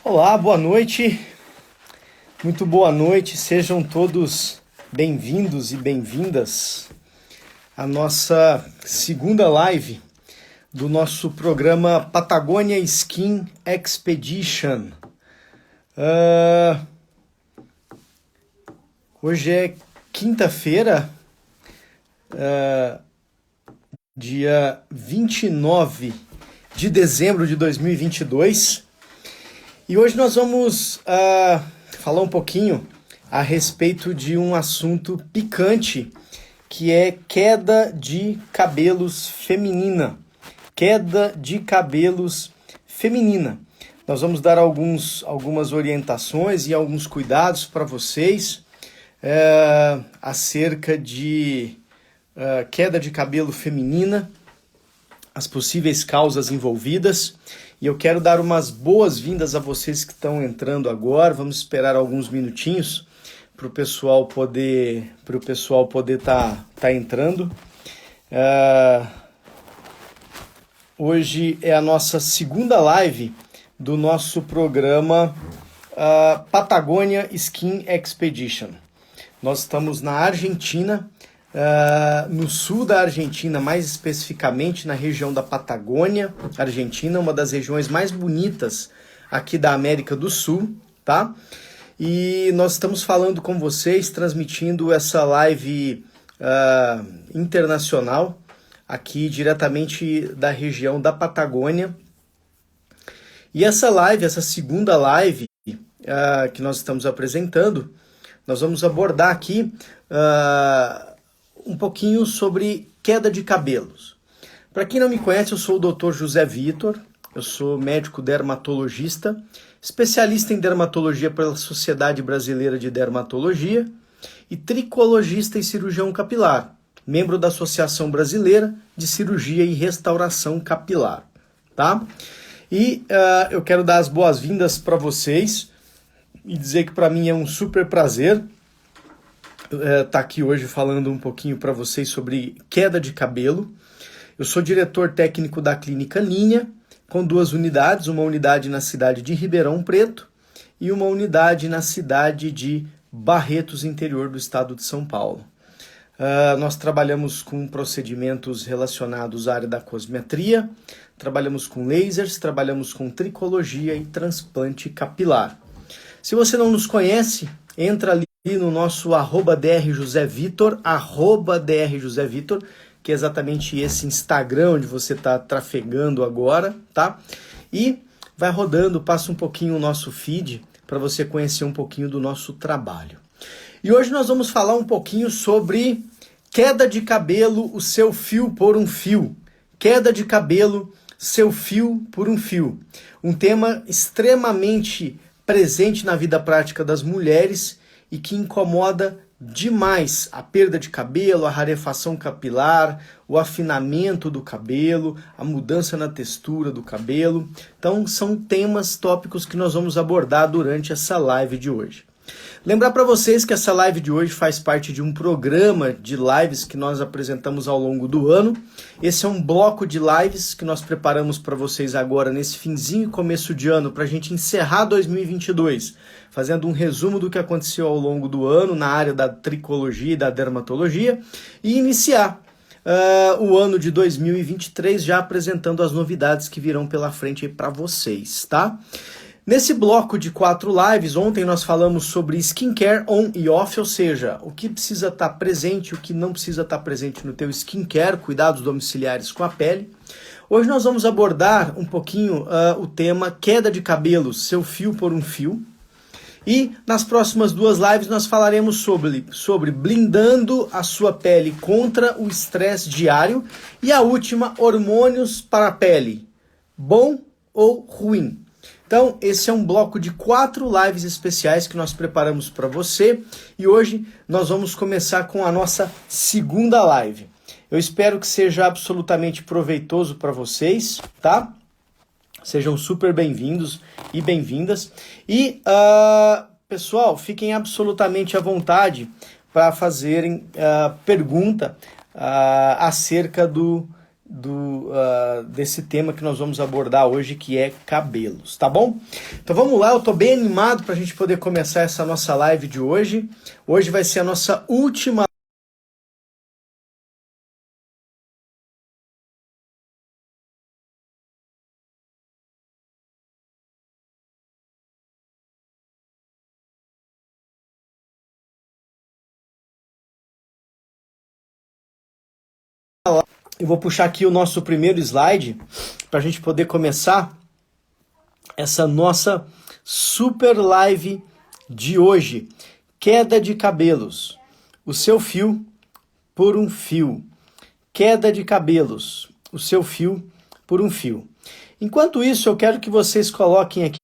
Olá, boa noite, muito boa noite, sejam todos bem-vindos e bem-vindas à nossa segunda live do nosso programa Patagonia Skin Expedition. Hoje é quinta-feira, dia 29 de dezembro de 2022. E hoje nós vamos falar um pouquinho a respeito de um assunto picante, que é queda de cabelos feminina. Queda de cabelos feminina. Nós vamos dar algumas orientações e alguns cuidados para vocês acerca de queda de cabelo feminina, as possíveis causas envolvidas. E eu quero dar umas boas-vindas a vocês que estão entrando agora. Vamos esperar alguns minutinhos para o pessoal poder tá entrando. Hoje é a nossa segunda live do nosso programa Patagonia Skin Expedition. Nós estamos na Argentina, no sul da Argentina, mais especificamente na região da Patagônia, Argentina, uma das regiões mais bonitas aqui da América do Sul, tá? E nós estamos falando com vocês, transmitindo essa live internacional, aqui diretamente da região da Patagônia. E essa live, essa segunda live que nós estamos apresentando, nós vamos abordar aqui um pouquinho sobre queda de cabelos. Para quem não me conhece, eu sou o Dr. José Vitor, eu sou médico dermatologista, especialista em dermatologia pela Sociedade Brasileira de Dermatologia e tricologista e cirurgião capilar, membro da Associação Brasileira de Cirurgia e Restauração Capilar, tá? E eu quero dar as boas-vindas para vocês e dizer que para mim é um super prazer tá aqui hoje falando um pouquinho para vocês sobre queda de cabelo. Eu sou diretor técnico da Clínica Linha, com 2 unidades, uma unidade na cidade de Ribeirão Preto e uma unidade na cidade de Barretos, interior do estado de São Paulo. Nós trabalhamos com procedimentos relacionados à área da cosmetria, trabalhamos com lasers, trabalhamos com tricologia e transplante capilar. Se você não nos conhece, entra ali no nosso @drjosevitor, @drjosevitor, que é exatamente esse Instagram onde você está trafegando agora, tá? E vai rodando, passa um pouquinho o nosso feed para você conhecer um pouquinho do nosso trabalho. E hoje nós vamos falar um pouquinho sobre queda de cabelo, o seu fio por um fio. Queda de cabelo, seu fio por um fio. Um tema extremamente presente na vida prática das mulheres e que incomoda demais a perda de cabelo, a rarefação capilar, o afinamento do cabelo, a mudança na textura do cabelo. Então são temas, tópicos que nós vamos abordar durante essa live de hoje. Lembrar para vocês que essa live de hoje faz parte de um programa de lives que nós apresentamos ao longo do ano. Esse é um bloco de lives que nós preparamos para vocês agora nesse finzinho e começo de ano para a gente encerrar 2022, fazendo um resumo do que aconteceu ao longo do ano na área da tricologia e da dermatologia e iniciar o ano de 2023 já apresentando as novidades que virão pela frente para vocês, tá? Nesse bloco de 4 lives, ontem nós falamos sobre skincare on e off, ou seja, o que precisa estar presente e o que não precisa estar presente no teu skincare, cuidados domiciliares com a pele. Hoje nós vamos abordar um pouquinho o tema queda de cabelo, seu fio por um fio. E nas próximas 2 lives nós falaremos sobre blindando a sua pele contra o estresse diário. E a última, hormônios para a pele, bom ou ruim? Então, esse é um bloco de 4 lives especiais que nós preparamos para você e hoje nós vamos começar com a nossa segunda live. Eu espero que seja absolutamente proveitoso para vocês, tá? Sejam super bem-vindos e bem-vindas. E, pessoal, fiquem absolutamente à vontade para fazerem pergunta acerca desse tema que nós vamos abordar hoje, que é cabelos, tá bom? Então vamos lá, eu tô bem animado para a gente poder começar essa nossa live de hoje. Hoje vai ser a nossa última Eu vou puxar aqui o nosso primeiro slide para a gente poder começar essa nossa super live de hoje. Queda de cabelos. O seu fio por um fio. Queda de cabelos. O seu fio por um fio. Enquanto isso, eu quero que vocês coloquem aqui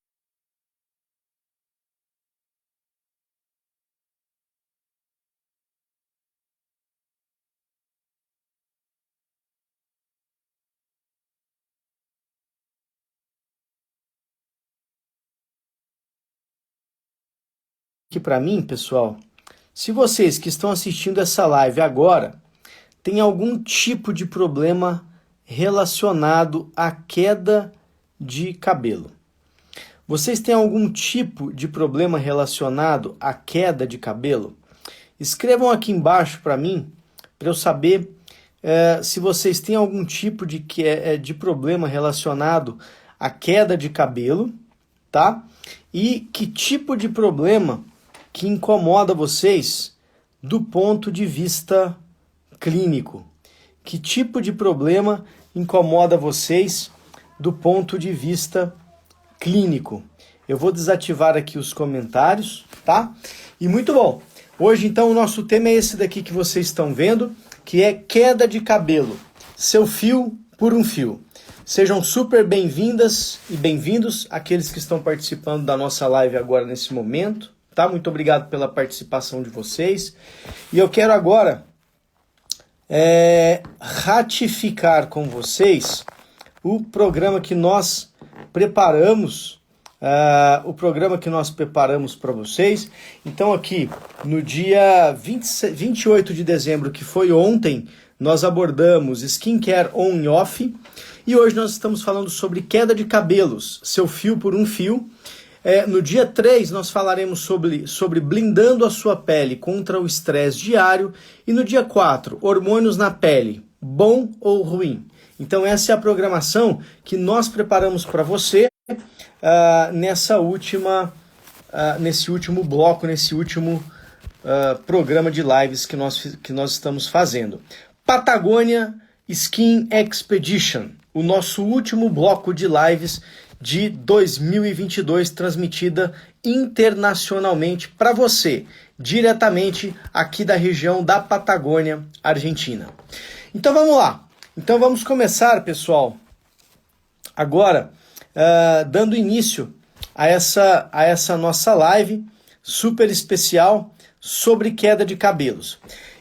para mim, pessoal, se vocês que estão assistindo essa live agora têm algum tipo de problema relacionado à queda de cabelo. Vocês têm algum tipo de problema relacionado à queda de cabelo? Escrevam aqui embaixo para mim, para eu saber se vocês têm algum tipo de problema relacionado à queda de cabelo, tá? E que tipo de problema que incomoda vocês do ponto de vista clínico. Que tipo de problema incomoda vocês do ponto de vista clínico? Eu vou desativar aqui os comentários, tá? E muito bom. Hoje, então, o nosso tema é esse daqui que vocês estão vendo, que é queda de cabelo. Seu fio por um fio. Sejam super bem-vindas e bem-vindos aqueles que estão participando da nossa live agora nesse momento. Tá? Muito obrigado pela participação de vocês. E eu quero agora ratificar com vocês o programa que nós preparamos, para vocês. Então aqui, no dia 28 de dezembro, que foi ontem, nós abordamos skincare on e off. E hoje nós estamos falando sobre queda de cabelos, seu fio por um fio. No dia 3, nós falaremos sobre blindando a sua pele contra o estresse diário. E no dia 4, hormônios na pele, bom ou ruim? Então essa é a programação que nós preparamos para você nesse último bloco, nesse último programa de lives que nós estamos fazendo. Patagônia Skin Expedition, o nosso último bloco de lives de 2022, transmitida internacionalmente para você, diretamente aqui da região da Patagônia, Argentina. Então vamos lá. Então vamos começar, pessoal, agora dando início a essa nossa live super especial sobre queda de cabelos.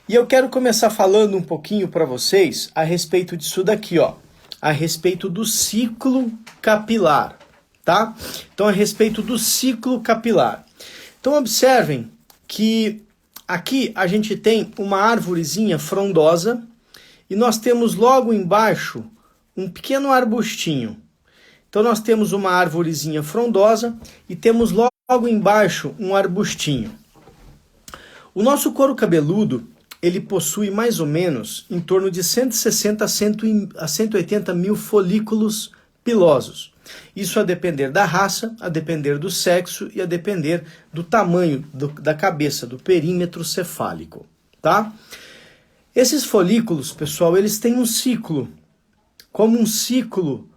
E eu quero começar falando um pouquinho para vocês a respeito disso daqui, ó. A respeito do ciclo capilar, tá? Então, a respeito do ciclo capilar. Então, observem que aqui a gente tem uma árvorezinha frondosa e nós temos logo embaixo um pequeno arbustinho. Então, nós temos uma árvorezinha frondosa e temos logo embaixo um arbustinho. O nosso couro cabeludo, ele possui mais ou menos em torno de 160 a 180 mil folículos pilosos. Isso a depender da raça, a depender do sexo e a depender do tamanho da cabeça, do perímetro cefálico, tá? Esses folículos, pessoal, eles têm um ciclo, como um ciclo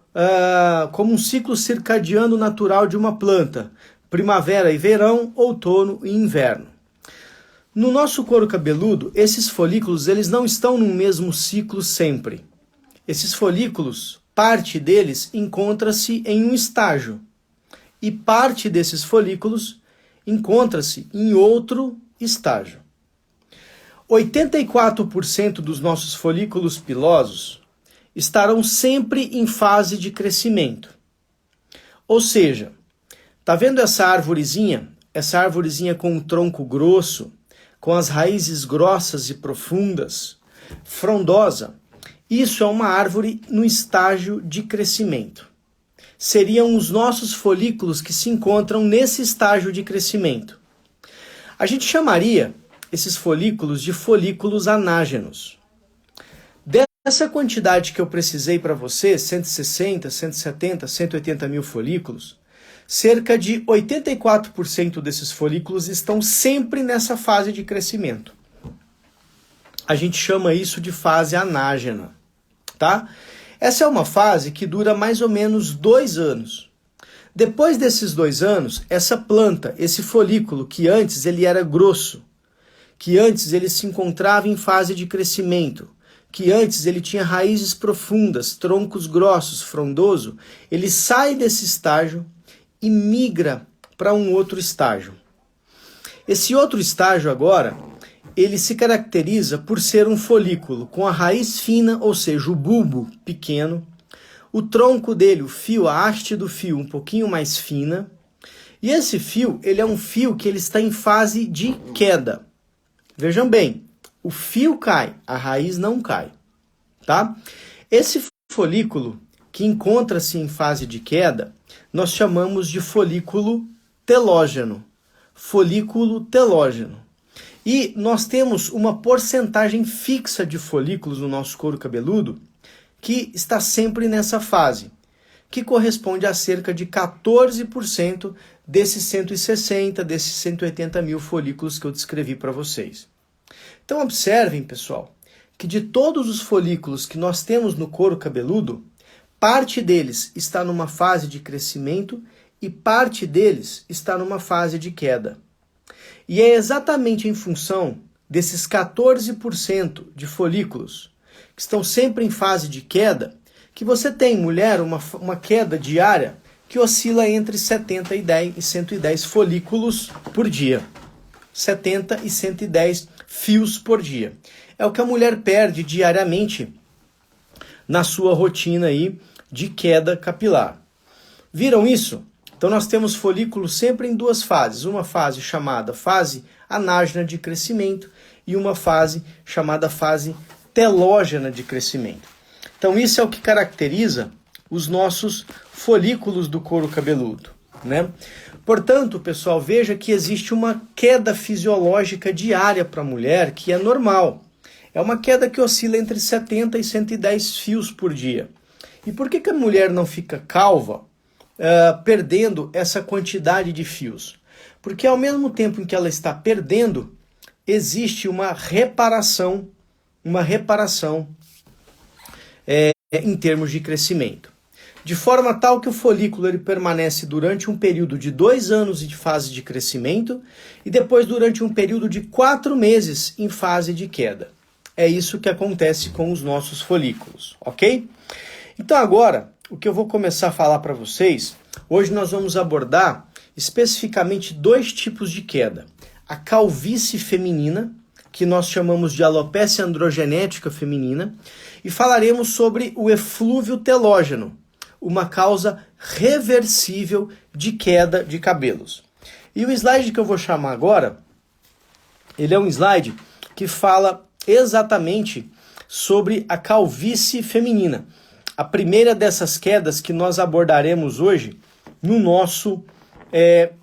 circadiano natural de uma planta, primavera e verão, outono e inverno. No nosso couro cabeludo, esses folículos eles não estão no mesmo ciclo sempre. Esses folículos, parte deles encontra-se em um estágio e parte desses folículos encontra-se em outro estágio. 84% dos nossos folículos pilosos estarão sempre em fase de crescimento. Ou seja, tá vendo essa árvorezinha? Essa árvorezinha com um tronco grosso, com as raízes grossas e profundas, frondosa. Isso é uma árvore no estágio de crescimento. Seriam os nossos folículos que se encontram nesse estágio de crescimento. A gente chamaria esses folículos de folículos anágenos. Dessa quantidade que eu precisei para você, 160, 170, 180 mil folículos, cerca de 84% desses folículos estão sempre nessa fase de crescimento. A gente chama isso de fase anágena, tá? Essa é uma fase que dura mais ou menos 2 anos. Depois desses 2 anos, essa planta, esse folículo que antes ele era grosso, que antes ele se encontrava em fase de crescimento, que antes ele tinha raízes profundas, troncos grossos, frondoso, ele sai desse estágio e migra para um outro estágio. Esse outro estágio agora, ele se caracteriza por ser um folículo com a raiz fina, ou seja, o bulbo pequeno, o tronco dele, o fio, a haste do fio um pouquinho mais fina, e esse fio, ele é um fio que ele está em fase de queda. Vejam bem, o fio cai, a raiz não cai, tá? Esse folículo que encontra-se em fase de queda, nós chamamos de folículo telógeno. Folículo telógeno. E nós temos uma porcentagem fixa de folículos no nosso couro cabeludo que está sempre nessa fase, que corresponde a cerca de 14% desses 160, desses 180 mil folículos que eu descrevi para vocês. Então observem, pessoal, que de todos os folículos que nós temos no couro cabeludo, parte deles está numa fase de crescimento e parte deles está numa fase de queda. E é exatamente em função desses 14% de folículos que estão sempre em fase de queda que você tem, mulher, uma queda diária que oscila entre 70 e 110 folículos por dia. 70 e 110 fios por dia. É o que a mulher perde diariamente na sua rotina aí de queda capilar. Viram isso? Então nós temos folículos sempre em 2 fases. Uma fase chamada fase anágena de crescimento e uma fase chamada fase telógena de crescimento. Então isso é o que caracteriza os nossos folículos do couro cabeludo, né? Portanto, pessoal, veja que existe uma queda fisiológica diária para a mulher que é normal. É uma queda que oscila entre 70 e 110 fios por dia. E por que a mulher não fica calva, perdendo essa quantidade de fios? Porque ao mesmo tempo em que ela está perdendo, existe uma reparação em termos de crescimento. De forma tal que o folículo ele permanece durante um período de 2 anos de fase de crescimento e depois durante um período de 4 meses em fase de queda. É isso que acontece com os nossos folículos, ok? Então agora, o que eu vou começar a falar para vocês, hoje nós vamos abordar especificamente 2 tipos de queda. A calvície feminina, que nós chamamos de alopécia androgenética feminina, e falaremos sobre o eflúvio telógeno, uma causa reversível de queda de cabelos. E o slide que eu vou chamar agora, ele é um slide que fala exatamente sobre a calvície feminina. A primeira dessas quedas que nós abordaremos hoje no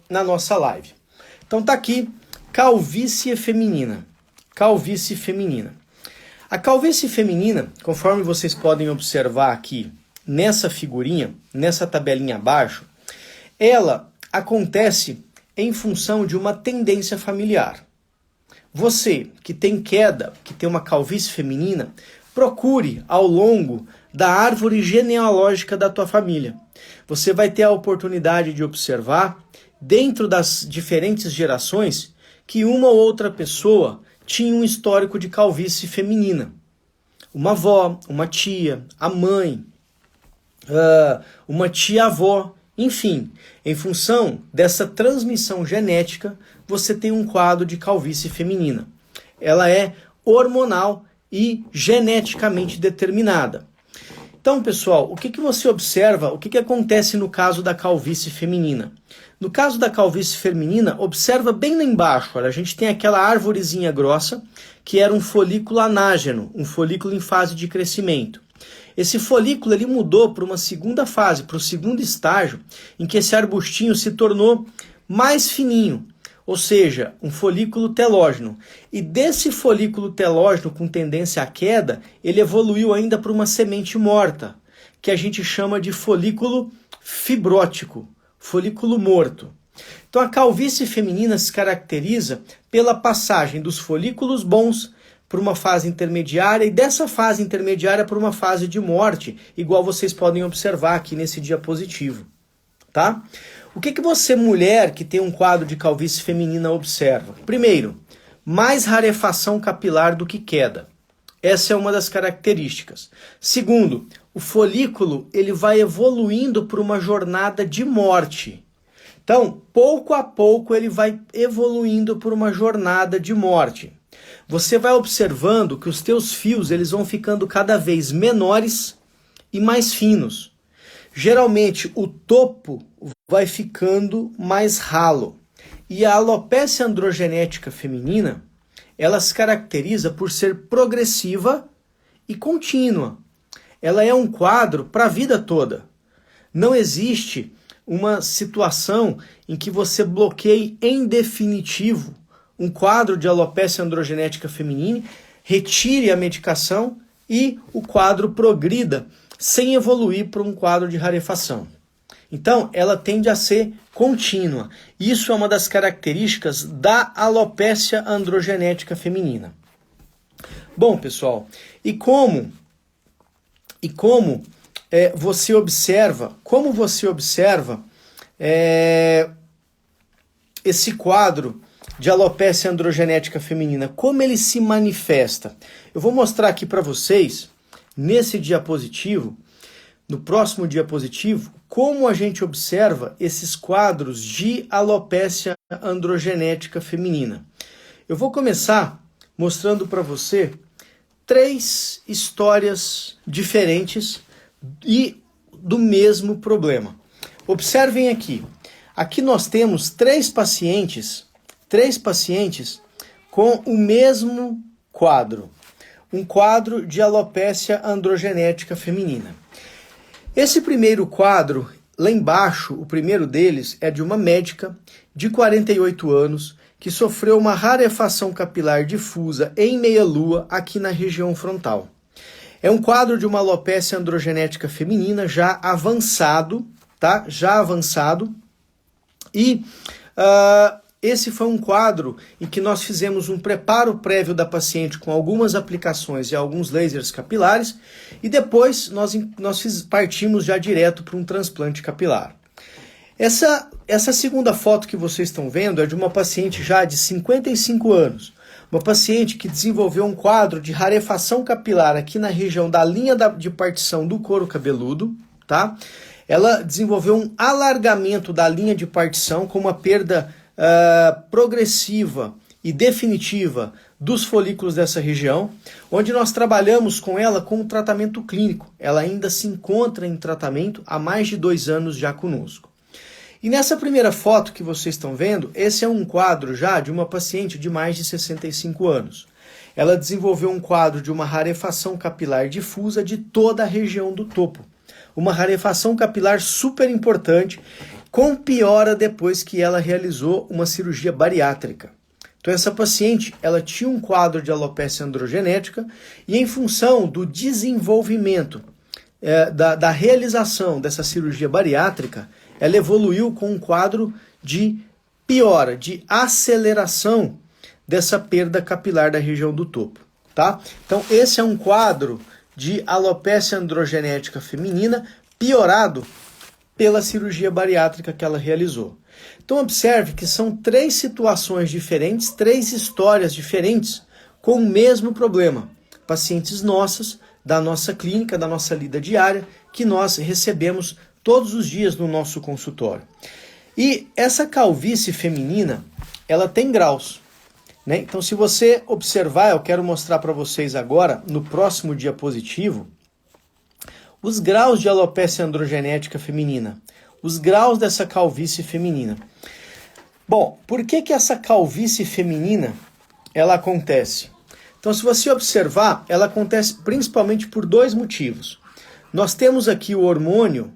na nossa live. Então tá aqui, calvície feminina. Calvície feminina. A calvície feminina, conforme vocês podem observar aqui nessa figurinha, nessa tabelinha abaixo, ela acontece em função de uma tendência familiar. Você que tem queda, que tem uma calvície feminina, procure ao longo da árvore genealógica da tua família. Você vai ter a oportunidade de observar, dentro das diferentes gerações, que uma ou outra pessoa tinha um histórico de calvície feminina. Uma avó, uma tia, a mãe, uma tia-avó, enfim, em função dessa transmissão genética, você tem um quadro de calvície feminina. Ela é hormonal e geneticamente determinada. Então, pessoal, o que você observa, o que acontece no caso da calvície feminina? No caso da calvície feminina, observa bem lá embaixo, olha, a gente tem aquela árvorezinha grossa, que era um folículo anágeno, um folículo em fase de crescimento. Esse folículo ele mudou para uma segunda fase, para o segundo estágio, em que esse arbustinho se tornou mais fininho, ou seja, um folículo telógeno. E desse folículo telógeno com tendência à queda, ele evoluiu ainda para uma semente morta, que a gente chama de folículo fibrótico, folículo morto. Então a calvície feminina se caracteriza pela passagem dos folículos bons por uma fase intermediária e dessa fase intermediária por uma fase de morte, igual vocês podem observar aqui nesse diapositivo, tá? O que você, mulher que tem um quadro de calvície feminina, observa? Primeiro, mais rarefação capilar do que queda. Essa é uma das características. Segundo, o folículo ele vai evoluindo por uma jornada de morte. Então, pouco a pouco ele vai evoluindo por uma jornada de morte. Você vai observando que os teus fios eles vão ficando cada vez menores e mais finos. Geralmente o topo vai ficando mais ralo. E a alopécia androgenética feminina, ela se caracteriza por ser progressiva e contínua. Ela é um quadro para a vida toda. Não existe uma situação em que você bloqueie em definitivo um quadro de alopécia androgenética feminina, retire a medicação e o quadro progrida sem evoluir para um quadro de rarefação. Então, ela tende a ser contínua. Isso é uma das características da alopécia androgenética feminina. Bom, pessoal, e como você observa, esse quadro de alopécia androgenética feminina, como ele se manifesta? Eu vou mostrar aqui para vocês, nesse diapositivo, no próximo diapositivo, como a gente observa esses quadros de alopécia androgenética feminina. Eu vou começar mostrando para você 3 histórias diferentes e do mesmo problema. Observem aqui. Aqui nós temos 3 pacientes com o mesmo quadro. Um quadro de alopécia androgenética feminina. Esse primeiro quadro, lá embaixo, o primeiro deles é de uma médica de 48 anos que sofreu uma rarefação capilar difusa em meia-lua aqui na região frontal. É um quadro de uma alopécia androgenética feminina já avançado, tá? Já avançado. E esse foi um quadro em que nós fizemos um preparo prévio da paciente com algumas aplicações e alguns lasers capilares e depois nós partimos já direto para um transplante capilar. Essa segunda foto que vocês estão vendo é de uma paciente já de 55 anos. Uma paciente que desenvolveu um quadro de rarefação capilar aqui na região da linha de partição do couro cabeludo, tá? Ela desenvolveu um alargamento da linha de partição com uma perda progressiva e definitiva dos folículos dessa região, onde nós trabalhamos com ela com um tratamento clínico. Ela ainda se encontra em tratamento há mais de 2 anos já conosco. E nessa primeira foto que vocês estão vendo, esse é um quadro já de uma paciente de mais de 65 anos. Ela desenvolveu um quadro de uma rarefação capilar difusa de toda a região do topo. Uma rarefação capilar super importante, com piora depois que ela realizou uma cirurgia bariátrica. Então essa paciente, ela tinha um quadro de alopécia androgenética e em função do desenvolvimento, da realização dessa cirurgia bariátrica, ela evoluiu com um quadro de piora, de aceleração dessa perda capilar da região do topo, tá? Então esse é um quadro de alopécia androgenética feminina piorado pela cirurgia bariátrica que ela realizou. Então observe que são 3 situações diferentes, 3 histórias diferentes com o mesmo problema. Pacientes nossas, da nossa clínica, da nossa lida diária, que nós recebemos todos os dias no nosso consultório. E essa calvície feminina, ela tem graus, né? Então se você observar, eu quero mostrar para vocês agora, no próximo diapositivo, Os graus de alopecia androgenética feminina, os graus dessa calvície feminina. Bom, por que essa calvície feminina ela acontece? Então, se você observar, ela acontece principalmente por dois motivos. Nós temos aqui o hormônio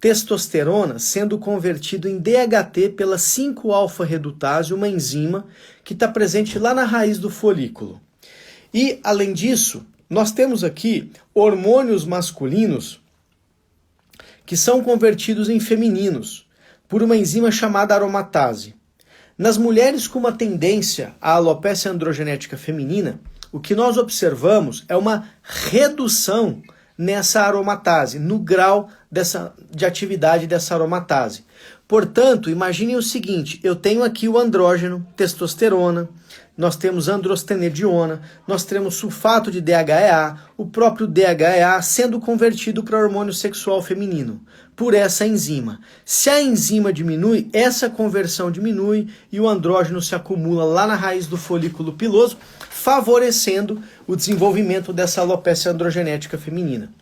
testosterona sendo convertido em DHT pela 5-alfa-redutase, uma enzima que está presente lá na raiz do folículo. E, além disso, nós temos aqui hormônios masculinos que são convertidos em femininos por uma enzima chamada aromatase. Nas mulheres com uma tendência à alopecia androgenética feminina, o que nós observamos é uma redução nessa aromatase, no grau de atividade dessa aromatase. Portanto, imaginem o seguinte, eu tenho aqui o andrógeno, testosterona, nós temos androstenediona, nós temos sulfato de DHEA, o próprio DHEA sendo convertido para hormônio sexual feminino, por essa enzima. Se a enzima diminui, essa conversão diminui e o andrógeno se acumula lá na raiz do folículo piloso, favorecendo o desenvolvimento dessa alopecia androgenética feminina.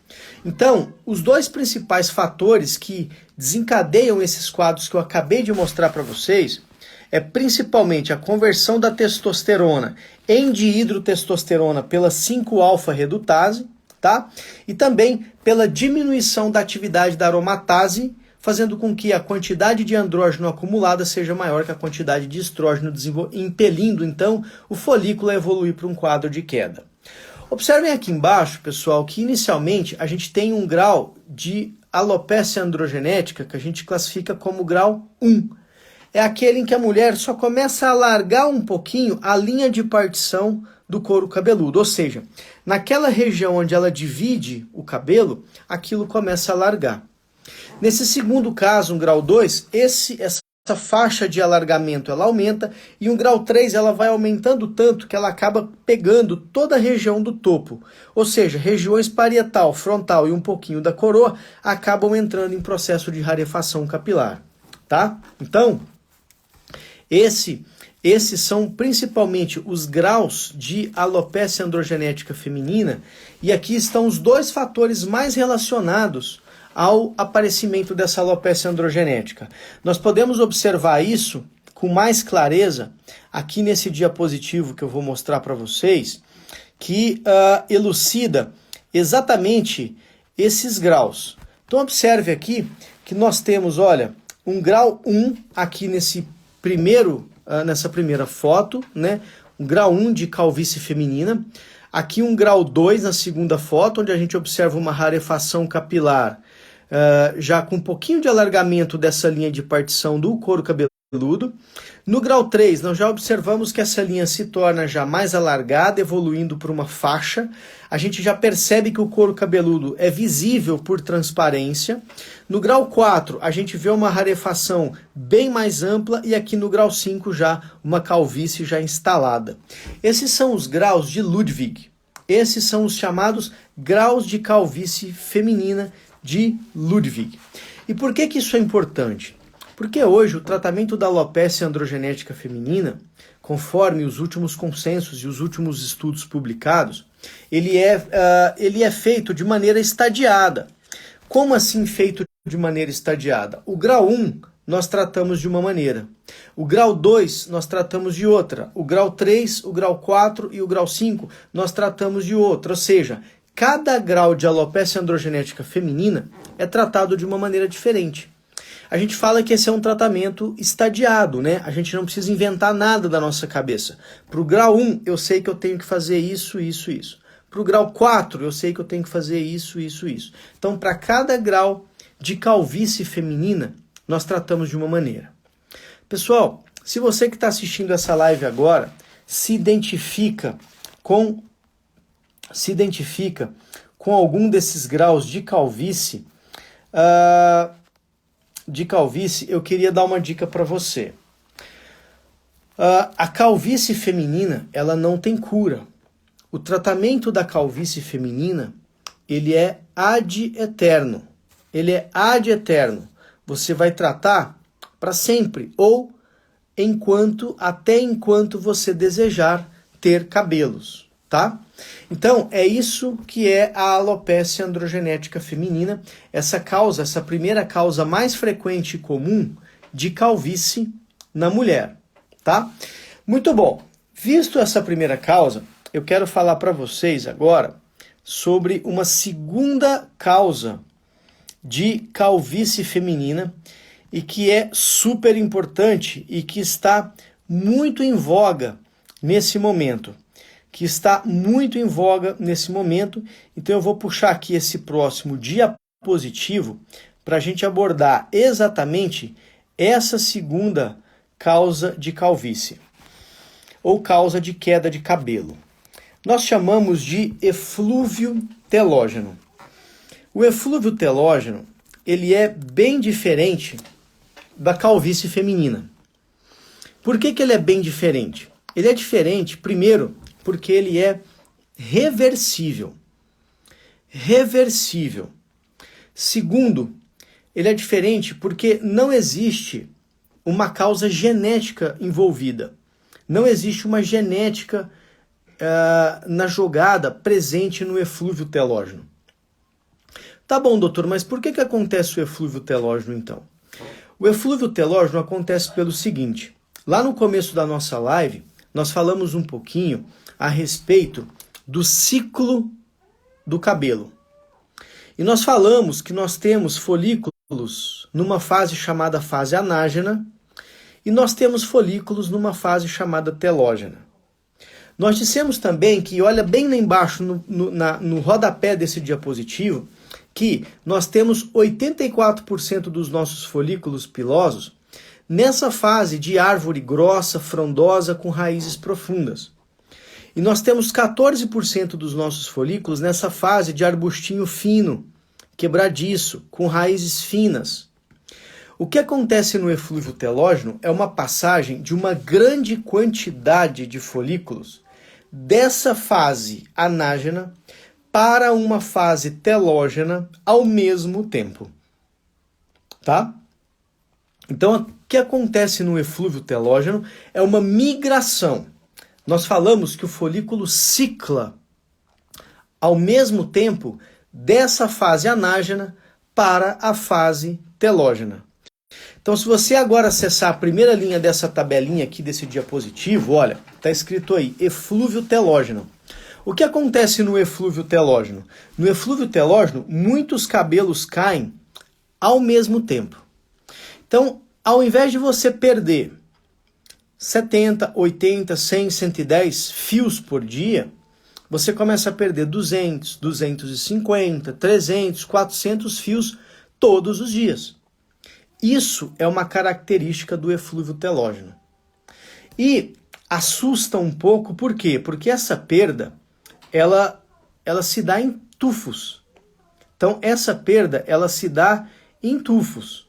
Então, os dois principais fatores que desencadeiam esses quadros que eu acabei de mostrar para vocês é principalmente a conversão da testosterona em dihidrotestosterona pela 5-alfa-redutase, tá? E também pela diminuição da atividade da aromatase, fazendo com que a quantidade de andrógeno acumulada seja maior que a quantidade de estrógeno, impelindo então o folículo a evoluir para um quadro de queda. Observem aqui embaixo, pessoal, que inicialmente a gente tem um grau de alopecia androgenética que a gente classifica como grau 1. É aquele em que a mulher só começa a alargar um pouquinho a linha de partição do couro cabeludo, ou seja, naquela região onde ela divide o cabelo, aquilo começa a alargar. Nesse segundo caso, um grau 2, essa faixa de alargamento ela aumenta, e um grau 3 ela vai aumentando tanto que ela acaba pegando toda a região do topo, ou seja, regiões parietal, frontal e um pouquinho da coroa acabam entrando em processo de rarefação capilar, tá? Então, esses são principalmente os graus de alopecia androgenética feminina, e aqui estão os dois fatores mais relacionados ao aparecimento dessa alopecia androgenética. Nós podemos observar isso com mais clareza aqui nesse diapositivo que eu vou mostrar para vocês, que elucida exatamente esses graus. Então observe aqui que nós temos, olha, um grau 1 aqui nessa primeira foto, né? Um grau 1 de calvície feminina. Aqui um grau 2 na segunda foto, onde a gente observa uma rarefação capilar, já com um pouquinho de alargamento dessa linha de partição do couro cabeludo. No grau 3, nós já observamos que essa linha se torna já mais alargada, evoluindo para uma faixa. A gente já percebe que o couro cabeludo é visível por transparência. No grau 4, a gente vê uma rarefação bem mais ampla, e aqui no grau 5 já uma calvície já instalada. Esses são os graus de Ludwig. Esses são os chamados graus de calvície feminina de Ludwig. E por que isso é importante? Porque hoje o tratamento da alopecia androgenética feminina, conforme os últimos consensos e os últimos estudos publicados, ele é feito de maneira estadiada. Como assim feito de maneira estadiada? O grau 1 nós tratamos de uma maneira. O grau 2 nós tratamos de outra. O grau 3, o grau 4 e o grau 5 nós tratamos de outra. Ou seja, cada grau de alopecia androgenética feminina é tratado de uma maneira diferente. A gente fala que esse é um tratamento estadiado, né? A gente não precisa inventar nada da nossa cabeça. Para o grau 1, eu sei que eu tenho que fazer isso, isso, isso. Para o grau 4, eu sei que eu tenho que fazer isso, isso, isso. Então, para cada grau de calvície feminina, nós tratamos de uma maneira. Pessoal, se você que está assistindo essa live agora se identifica com algum desses graus de calvície, eu queria dar uma dica para você. A calvície feminina, ela não tem cura. O tratamento da calvície feminina, ele é ad eterno. Você vai tratar para sempre, ou até enquanto você desejar ter cabelos, tá? Então, é isso que é a alopecia androgenética feminina, essa primeira causa mais frequente e comum de calvície na mulher, tá? Muito bom. Visto essa primeira causa, eu quero falar para vocês agora sobre uma segunda causa de calvície feminina e que é super importante e que está muito em voga nesse momento. Então eu vou puxar aqui esse próximo diapositivo para a gente abordar exatamente essa segunda causa de calvície, ou causa de queda de cabelo. Nós chamamos de eflúvio telógeno. O eflúvio telógeno, ele é bem diferente da calvície feminina. Por que ele é bem diferente? Ele é diferente, primeiro, porque ele é reversível. Segundo, ele é diferente porque não existe uma causa genética envolvida. Não existe uma genética na jogada presente no eflúvio telógeno. Tá bom, doutor, mas por que acontece o eflúvio telógeno então? O eflúvio telógeno acontece pelo seguinte: lá no começo da nossa live, nós falamos um pouquinho a respeito do ciclo do cabelo. E nós falamos que nós temos folículos numa fase chamada fase anágena e nós temos folículos numa fase chamada telógena. Nós dissemos também que, olha bem lá embaixo no rodapé desse diapositivo, que nós temos 84% dos nossos folículos pilosos nessa fase de árvore grossa, frondosa, com raízes profundas. E nós temos 14% dos nossos folículos nessa fase de arbustinho fino, quebradiço, com raízes finas. O que acontece no eflúvio telógeno é uma passagem de uma grande quantidade de folículos dessa fase anágena para uma fase telógena ao mesmo tempo. Tá? Então, o que acontece no eflúvio telógeno é uma migração. Nós falamos que o folículo cicla ao mesmo tempo dessa fase anágena para a fase telógena. Então, se você agora acessar a primeira linha dessa tabelinha aqui desse diapositivo, olha, está escrito aí, eflúvio telógeno. O que acontece no eflúvio telógeno? No eflúvio telógeno, muitos cabelos caem ao mesmo tempo. Então, ao invés de você perder 70, 80, 100, 110 fios por dia, você começa a perder 200, 250, 300, 400 fios todos os dias. Isso é uma característica do eflúvio telógeno. E assusta um pouco, por quê? Porque essa perda, ela se dá em tufos. Então, essa perda, ela se dá em tufos.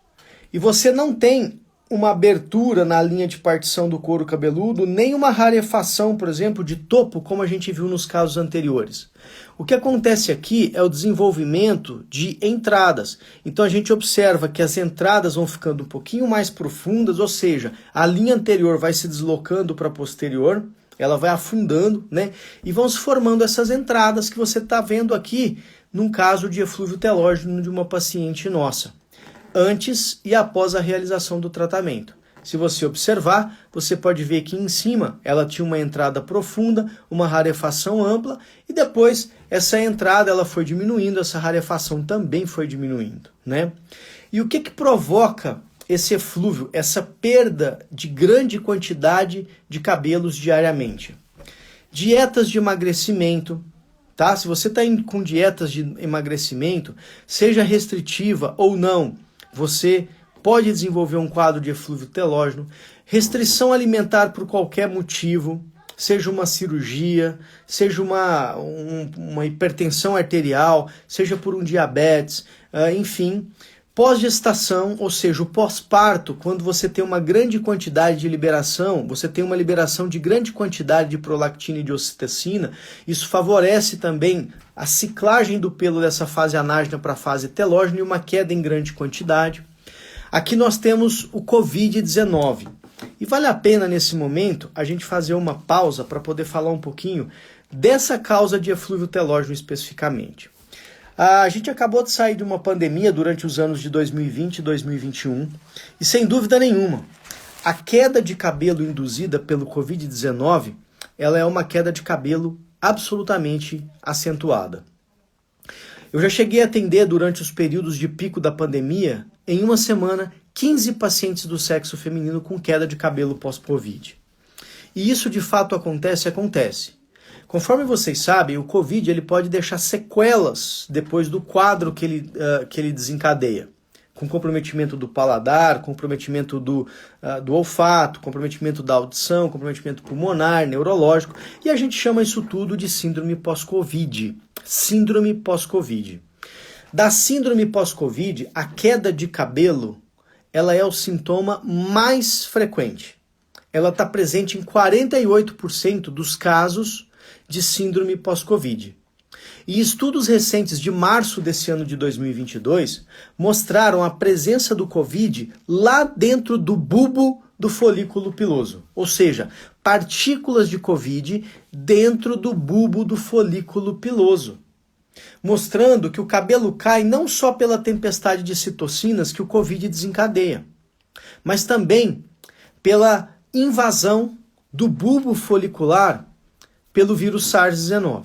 E você não tem uma abertura na linha de partição do couro cabeludo, nem uma rarefação, por exemplo, de topo, como a gente viu nos casos anteriores. O que acontece aqui é o desenvolvimento de entradas. Então a gente observa que as entradas vão ficando um pouquinho mais profundas, ou seja, a linha anterior vai se deslocando para a posterior, ela vai afundando, né? E vão se formando essas entradas que você está vendo aqui num caso de eflúvio telógeno de uma paciente nossa, antes e após a realização do tratamento. Se você observar, você pode ver que em cima ela tinha uma entrada profunda, uma rarefação ampla, e depois essa entrada ela foi diminuindo, essa rarefação também foi diminuindo, né? E o que provoca esse eflúvio, essa perda de grande quantidade de cabelos diariamente? Dietas de emagrecimento, tá? Se você está com dietas de emagrecimento, seja restritiva ou não, você pode desenvolver um quadro de eflúvio telógeno. Restrição alimentar por qualquer motivo, seja uma cirurgia, seja uma hipertensão arterial, seja por um diabetes, enfim. Pós-gestação, ou seja, o pós-parto, quando você tem uma grande quantidade de liberação, você tem uma liberação de grande quantidade de prolactina e de ocitocina, isso favorece também a ciclagem do pelo dessa fase anágena para a fase telógena e uma queda em grande quantidade. Aqui nós temos o Covid-19. E vale a pena, nesse momento, a gente fazer uma pausa para poder falar um pouquinho dessa causa de eflúvio telógeno especificamente. A gente acabou de sair de uma pandemia durante os anos de 2020 e 2021 e, sem dúvida nenhuma, a queda de cabelo induzida pelo Covid-19, ela é uma queda de cabelo absolutamente acentuada. Eu já cheguei a atender durante os períodos de pico da pandemia, em uma semana, 15 pacientes do sexo feminino com queda de cabelo pós-Covid. E isso de fato acontece. Conforme vocês sabem, o Covid ele pode deixar sequelas depois do quadro que ele desencadeia. Com comprometimento do paladar, comprometimento do olfato, comprometimento da audição, comprometimento pulmonar, neurológico, e a gente chama isso tudo de síndrome pós-Covid. Síndrome pós-Covid. Da síndrome pós-Covid, a queda de cabelo, ela é o sintoma mais frequente. Ela está presente em 48% dos casos de síndrome pós-Covid. E estudos recentes de março desse ano de 2022 mostraram a presença do Covid lá dentro do bulbo do folículo piloso, ou seja, partículas de Covid dentro do bulbo do folículo piloso, mostrando que o cabelo cai não só pela tempestade de citocinas que o Covid desencadeia, mas também pela invasão do bulbo folicular pelo vírus SARS-19.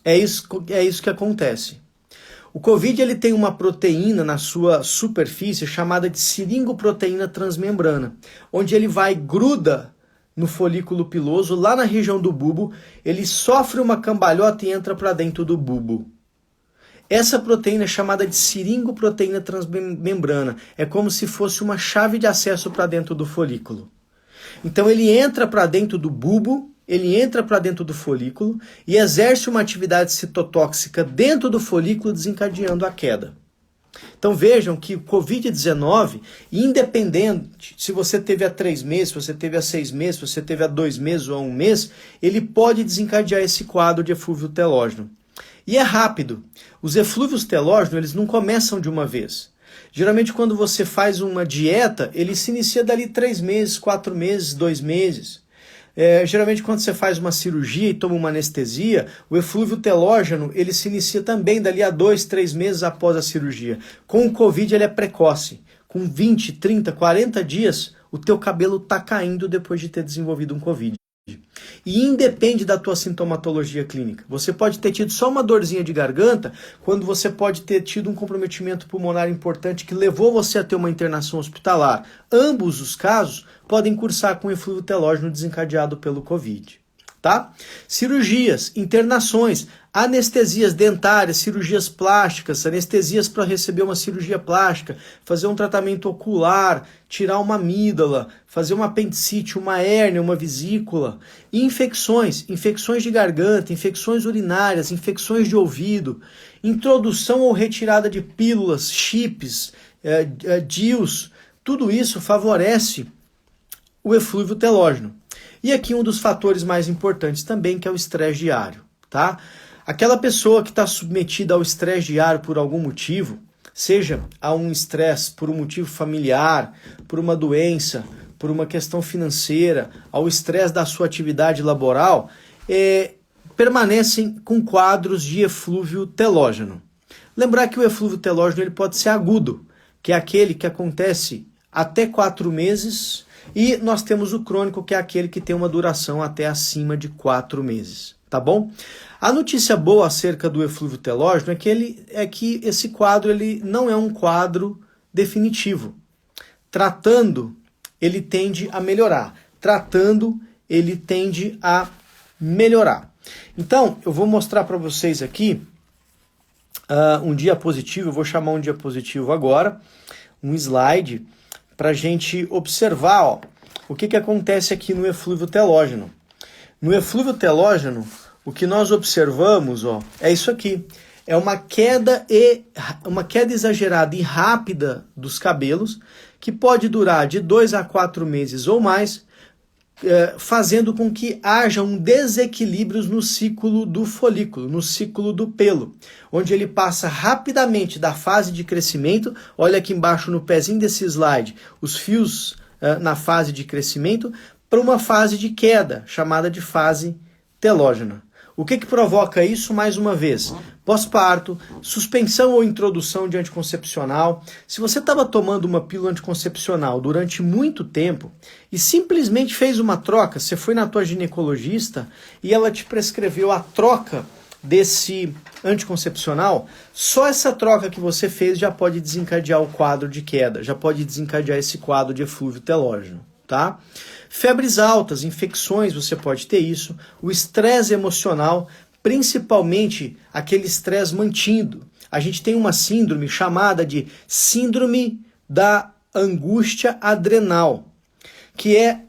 É isso que acontece. O Covid ele tem uma proteína na sua superfície chamada de seringoproteína transmembrana, onde ele gruda no folículo piloso, lá na região do bulbo, ele sofre uma cambalhota e entra para dentro do bulbo. Essa proteína é chamada de seringoproteína transmembrana. É como se fosse uma chave de acesso para dentro do folículo. Então ele entra para dentro do bulbo, ele entra para dentro do folículo e exerce uma atividade citotóxica dentro do folículo, desencadeando a queda. Então vejam que o Covid-19, independente se você teve há 3 meses, se você teve há 6 meses, se você teve há 2 meses ou há 1 mês, ele pode desencadear esse quadro de eflúvio telógeno. E é rápido. Os eflúvios telógenos, eles não começam de uma vez. Geralmente quando você faz uma dieta, ele se inicia dali 3 meses, 4 meses, 2 meses. Geralmente quando você faz uma cirurgia e toma uma anestesia, o eflúvio telógeno ele se inicia também dali a 2, 3 meses após a cirurgia. Com o Covid ele é precoce. Com 20, 30, 40 dias, o teu cabelo está caindo depois de ter desenvolvido um Covid. E independe da tua sintomatologia clínica. Você pode ter tido só uma dorzinha de garganta, quando você pode ter tido um comprometimento pulmonar importante que levou você a ter uma internação hospitalar. Ambos os casos podem cursar com eflúvio telógeno desencadeado pelo Covid. Tá? Cirurgias, internações, anestesias dentárias, cirurgias plásticas, anestesias para receber uma cirurgia plástica, fazer um tratamento ocular, tirar uma amígdala, fazer uma apendicite, uma hérnia, uma vesícula, e infecções de garganta, infecções urinárias, infecções de ouvido, introdução ou retirada de pílulas, chips, DIUs, tudo isso favorece o eflúvio telógeno. E aqui um dos fatores mais importantes também, que é o estresse diário, tá? Aquela pessoa que está submetida ao estresse diário por algum motivo, seja a um estresse por um motivo familiar, por uma doença, por uma questão financeira, ao estresse da sua atividade laboral, permanecem com quadros de eflúvio telógeno. Lembrar que o eflúvio telógeno ele pode ser agudo, que é aquele que acontece até 4 meses, e nós temos o crônico, que é aquele que tem uma duração até acima de 4 meses, tá bom? A notícia boa acerca do eflúvio telógeno é que esse quadro ele não é um quadro definitivo. Tratando, ele tende a melhorar. Tratando, ele tende a melhorar. Então, eu vou mostrar para vocês aqui um diapositivo, eu vou chamar um diapositivo agora, um slide, para a gente observar o que acontece aqui no eflúvio telógeno. No eflúvio telógeno, o que nós observamos é isso aqui. É uma queda exagerada e rápida dos cabelos, que pode durar de 2 a 4 meses ou mais, fazendo com que haja um desequilíbrio no ciclo do folículo, no ciclo do pelo, onde ele passa rapidamente da fase de crescimento, olha aqui embaixo no pezinho desse slide, os fios na fase de crescimento, para uma fase de queda, chamada de fase telógena. O que provoca isso? Mais uma vez, pós-parto, suspensão ou introdução de anticoncepcional. Se você estava tomando uma pílula anticoncepcional durante muito tempo e simplesmente fez uma troca, você foi na tua ginecologista e ela te prescreveu a troca desse anticoncepcional, só essa troca que você fez já pode desencadear o quadro de queda, já pode desencadear esse quadro de eflúvio telógeno, tá? Febres altas, infecções, você pode ter isso, o estresse emocional, principalmente aquele estresse mantido. A gente tem uma síndrome chamada de síndrome da angústia adrenal, que é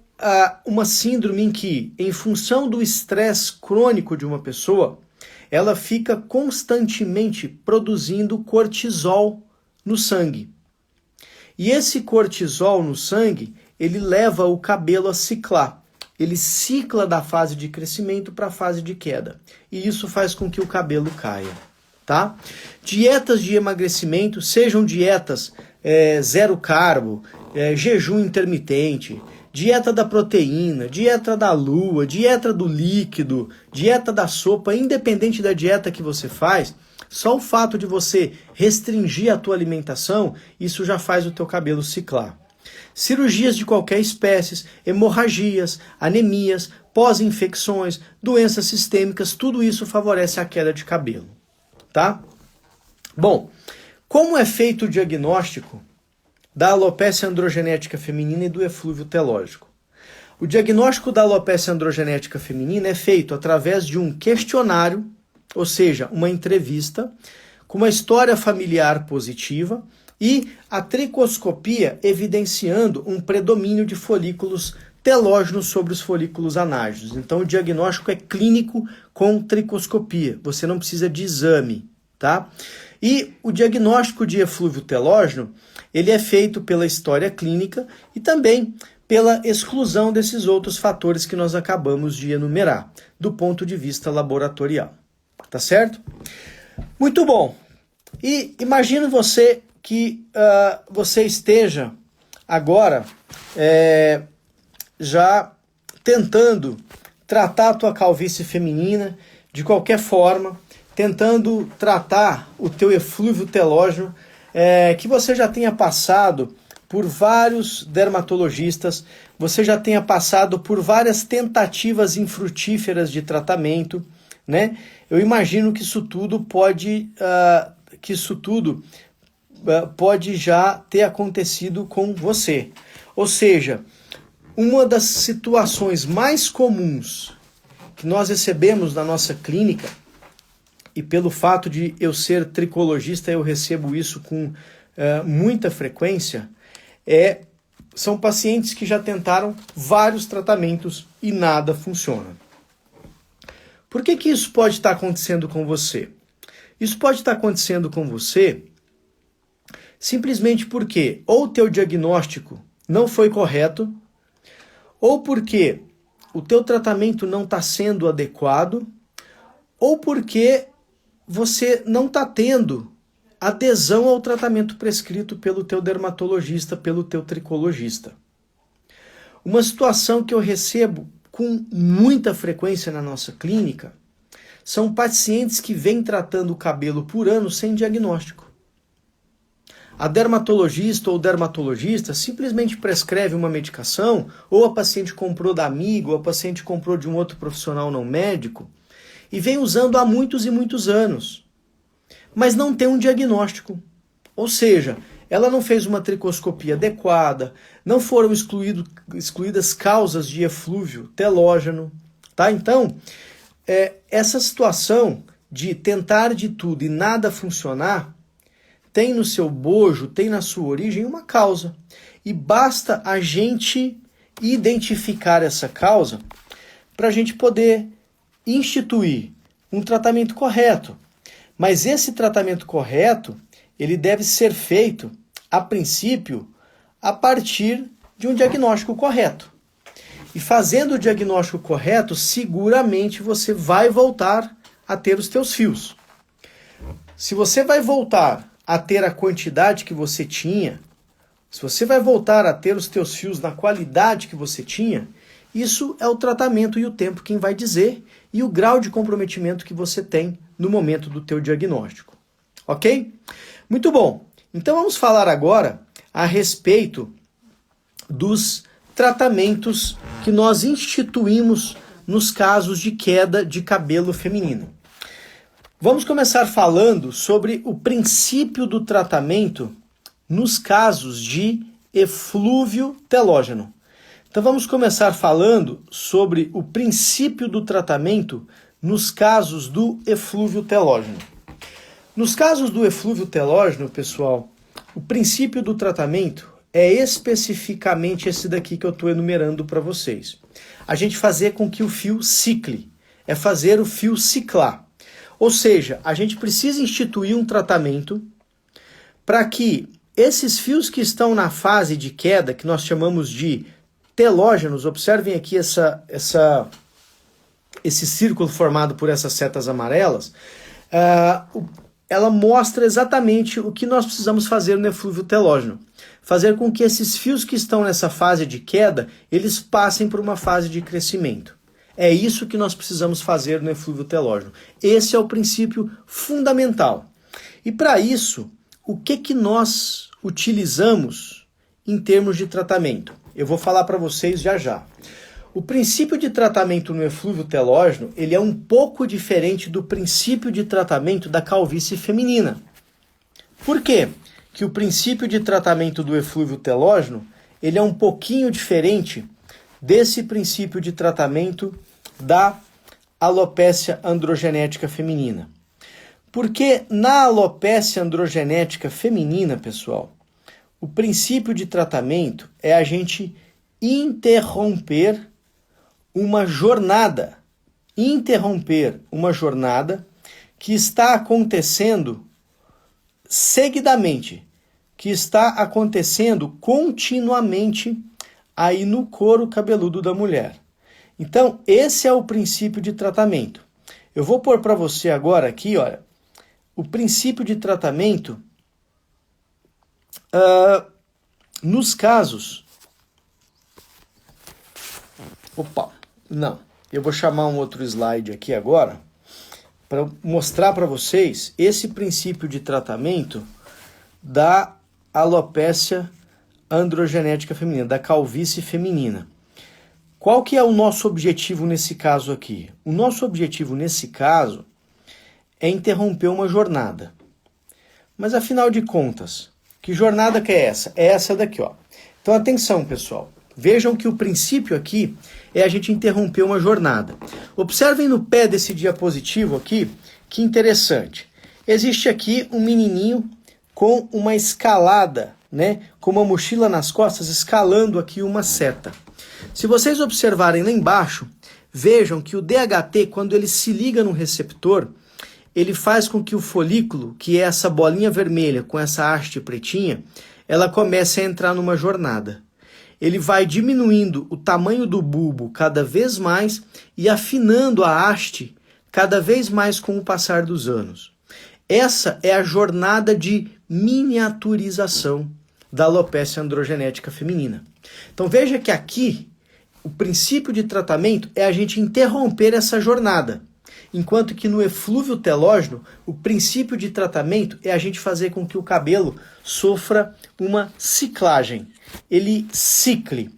uma síndrome em que, em função do estresse crônico de uma pessoa, ela fica constantemente produzindo cortisol no sangue. E esse cortisol no sangue, ele leva o cabelo a ciclar. Ele cicla da fase de crescimento para a fase de queda. E isso faz com que o cabelo caia, tá? Dietas de emagrecimento, sejam dietas zero carbo, jejum intermitente, dieta da proteína, dieta da lua, dieta do líquido, dieta da sopa, independente da dieta que você faz, só o fato de você restringir a tua alimentação, isso já faz o teu cabelo ciclar. Cirurgias de qualquer espécie, hemorragias, anemias, pós-infecções, doenças sistêmicas, tudo isso favorece a queda de cabelo, tá? Bom, como é feito o diagnóstico da alopecia androgenética feminina e do eflúvio telógico? O diagnóstico da alopecia androgenética feminina é feito através de um questionário, ou seja, uma entrevista, com uma história familiar positiva e a tricoscopia evidenciando um predomínio de folículos telógenos sobre os folículos anágenos. Então o diagnóstico é clínico com tricoscopia, você não precisa de exame, tá? E o diagnóstico de eflúvio telógeno, ele é feito pela história clínica e também pela exclusão desses outros fatores que nós acabamos de enumerar, do ponto de vista laboratorial. Tá certo? Muito bom. E imagine você que você esteja agora já tentando tratar a tua calvície feminina de qualquer forma, tentando tratar o teu eflúvio telógeno, que você já tenha passado por vários dermatologistas, você já tenha passado por várias tentativas infrutíferas de tratamento, né? Eu imagino que isso tudo pode já ter acontecido com você. Ou seja, uma das situações mais comuns que nós recebemos na nossa clínica, e pelo fato de eu ser tricologista, eu recebo isso com muita frequência, são pacientes que já tentaram vários tratamentos e nada funciona. Por que isso pode estar acontecendo com você? Isso pode estar acontecendo com você simplesmente porque ou o teu diagnóstico não foi correto, ou porque o teu tratamento não está sendo adequado, ou porque você não está tendo adesão ao tratamento prescrito pelo teu dermatologista, pelo teu tricologista. Uma situação que eu recebo com muita frequência na nossa clínica são pacientes que vêm tratando o cabelo por ano sem diagnóstico. A dermatologista ou dermatologista simplesmente prescreve uma medicação, ou a paciente comprou da amiga, ou a paciente comprou de um outro profissional não médico, e vem usando há muitos e muitos anos, mas não tem um diagnóstico. Ou seja, ela não fez uma tricoscopia adequada, não foram excluídas causas de eflúvio telógeno, tá? Então, essa situação de tentar de tudo e nada funcionar, tem no seu bojo, tem na sua origem uma causa. E basta a gente identificar essa causa para a gente poder instituir um tratamento correto. Mas esse tratamento correto, ele deve ser feito, a princípio, a partir de um diagnóstico correto. E fazendo o diagnóstico correto, seguramente você vai voltar a ter os teus fios. Se você vai voltar a ter a quantidade que você tinha, se você vai voltar a ter os teus fios na qualidade que você tinha, Isso é o tratamento e o tempo quem vai dizer e o grau de comprometimento que você tem no momento do teu diagnóstico. Ok? Muito bom. Então vamos falar agora a respeito dos tratamentos que nós instituímos nos casos de queda de cabelo feminino. Vamos começar falando sobre o princípio do tratamento nos casos de eflúvio telógeno. Então vamos começar falando sobre o princípio do tratamento nos casos do eflúvio telógeno. Nos casos do eflúvio telógeno, pessoal, o princípio do tratamento é especificamente esse daqui que eu estou enumerando para vocês. A gente fazer com que o fio cicle, é fazer o fio ciclar. Ou seja, a gente precisa instituir um tratamento para que esses fios que estão na fase de queda, que nós chamamos de telógenos, observem aqui esse círculo formado por essas setas amarelas, ela mostra exatamente o que nós precisamos fazer no eflúvio telógeno. Fazer com que esses fios que estão nessa fase de queda, eles passem por uma fase de crescimento. É isso que nós precisamos fazer no eflúvio telógeno. Esse é o princípio fundamental. E para isso, o que nós utilizamos em termos de tratamento? Eu vou falar para vocês já já. O princípio de tratamento no eflúvio telógeno, ele é um pouco diferente do princípio de tratamento da calvície feminina. Por quê? Que o princípio de tratamento do eflúvio telógeno, ele é um pouquinho diferente desse princípio de tratamento da alopécia androgenética feminina. Porque na alopécia androgenética feminina, pessoal, o princípio de tratamento é a gente interromper uma jornada que está acontecendo seguidamente, que está acontecendo continuamente aí no couro cabeludo da mulher. Então, esse é o princípio de tratamento. Eu vou pôr para você agora aqui, olha, o princípio de tratamento nos casos... Eu vou chamar um outro slide aqui agora para mostrar para vocês esse princípio de tratamento da alopécia androgenética feminina, da calvície feminina. Qual que é o nosso objetivo nesse caso aqui? O nosso objetivo nesse caso é interromper uma jornada. Mas afinal de contas, que jornada que é essa? É essa daqui, ó. Então atenção, pessoal. Vejam que o princípio aqui é a gente interromper uma jornada. Observem no pé desse diapositivo aqui, que interessante. Existe aqui um menininho com uma escalada, né, com uma mochila nas costas, escalando aqui uma seta. Se vocês observarem lá embaixo, vejam que o DHT, quando ele se liga no receptor, ele faz com que o folículo, que é essa bolinha vermelha com essa haste pretinha, ela comece a entrar numa jornada. Ele vai diminuindo o tamanho do bulbo cada vez mais e afinando a haste cada vez mais com o passar dos anos. Essa é a jornada de miniaturização da alopécia androgenética feminina. Então veja que aqui o princípio de tratamento é a gente interromper essa jornada, enquanto que no eflúvio telógeno o princípio de tratamento é a gente fazer com que o cabelo sofra uma ciclagem. Ele cicle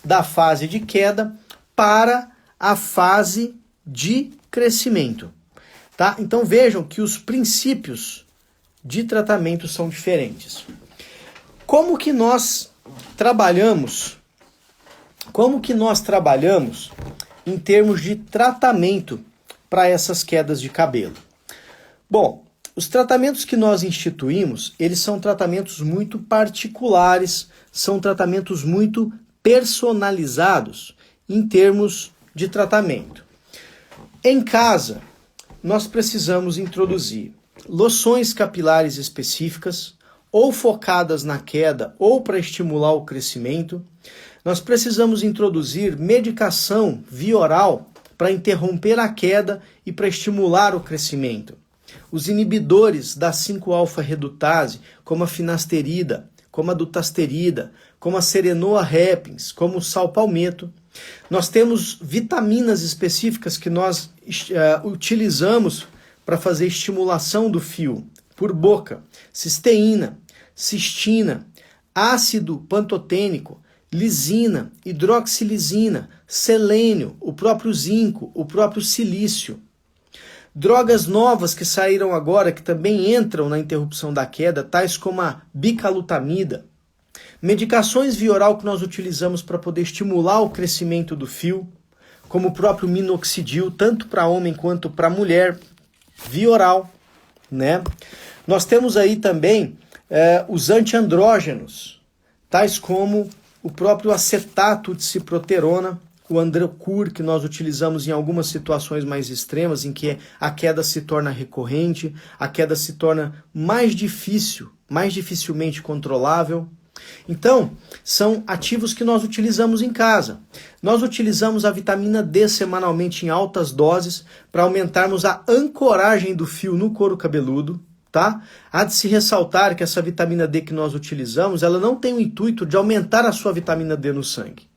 da fase de queda para a fase de crescimento. Tá? Então vejam que os princípios de tratamento são diferentes. Como que nós trabalhamos em termos de tratamento para essas quedas de cabelo? Bom, os tratamentos que nós instituímos, eles são tratamentos muito particulares, são tratamentos muito personalizados em termos de tratamento. Em casa, nós precisamos introduzir loções capilares específicas, ou focadas na queda, ou para estimular o crescimento. Nós precisamos introduzir medicação via oral para interromper a queda e para estimular o crescimento. Os inibidores da 5-alfa-redutase, como a finasterida, como a dutasterida, como a serenoa repens, como o sal palmeto. Nós temos vitaminas específicas que nós utilizamos para fazer estimulação do fio por boca: cisteína, cistina, ácido pantotênico, lisina, hidroxilisina, selênio, o próprio zinco, o próprio silício. Drogas novas que saíram agora, que também entram na interrupção da queda, tais como a bicalutamida. Medicações via oral que nós utilizamos para poder estimular o crescimento do fio, como o próprio minoxidil, tanto para homem quanto para mulher, via oral, né? Nós temos aí também os antiandrógenos, tais como o próprio acetato de ciproterona, o Androcur, que nós utilizamos em algumas situações mais extremas, em que a queda se torna recorrente, a queda se torna mais dificilmente controlável. Então, são ativos que nós utilizamos em casa. Nós utilizamos a vitamina D semanalmente em altas doses para aumentarmos a ancoragem do fio no couro cabeludo, tá? Há de se ressaltar que essa vitamina D que nós utilizamos, ela não tem o intuito de aumentar a sua vitamina D no sangue.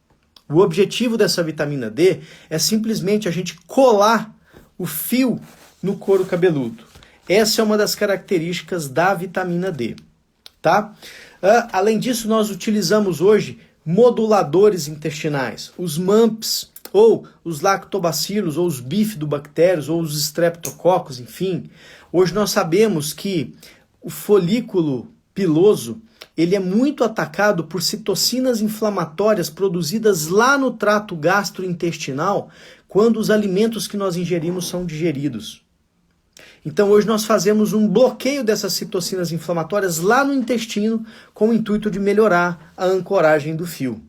O objetivo dessa vitamina D é simplesmente a gente colar o fio no couro cabeludo. Essa é uma das características da vitamina D, tá? Além disso, nós utilizamos hoje moduladores intestinais, os MAMPs, ou os lactobacilos, ou os bifidobactérios, ou os streptococos, enfim. Hoje nós sabemos que o folículo piloso, ele é muito atacado por citocinas inflamatórias produzidas lá no trato gastrointestinal, quando os alimentos que nós ingerimos são digeridos. Então hoje nós fazemos um bloqueio dessas citocinas inflamatórias lá no intestino, com o intuito de melhorar a ancoragem do fio.